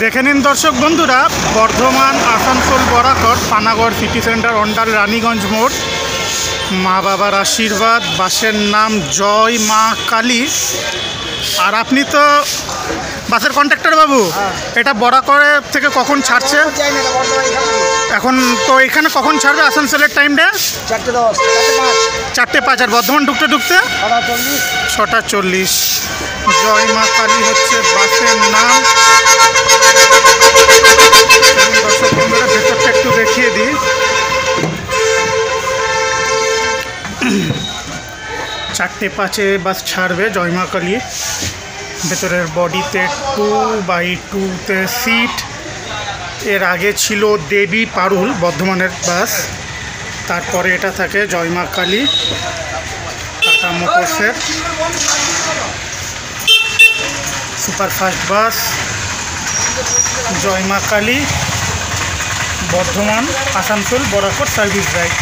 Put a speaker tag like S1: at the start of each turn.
S1: দেখে নিন দর্শক বন্ধুরা, বর্ধমান আসানসোল বরাকর পানাগড় সিটি সেন্টার অন্ডার রানীগঞ্জ মোড়, মা বাবার আশীর্বাদ, বাসের নাম জয় মা কালী। আর আপনি তো বাসের কন্ট্রাক্টর বাবু, এটা বরাকরে থেকে কখন ছাড়ছে এখন? তো এখানে কখন ছাড়বে আসানসোলের টাইমটা? 4:05। আর বর্ধমান ঢুকতে ঢুকতে 6:40। জয় মা কালী হচ্ছে বাসের নাম। দর্শক বন্ধুরা, ভেতরটা একটু দেখিয়ে দিই। 4:05 বাস ছাড়বে জয় মা কালী। ভেতরের বডিতে 2x2 সিট। এর আগে ছিল দেবী পারুল বর্ধমানের বাস, তারপরে এটা থাকে জয় মা কালী টাটা মোটরসের সুপারফাস্ট বাস। জয় মা কালী বর্ধমান আসানসোল বরাকর সার্ভিস রাইড।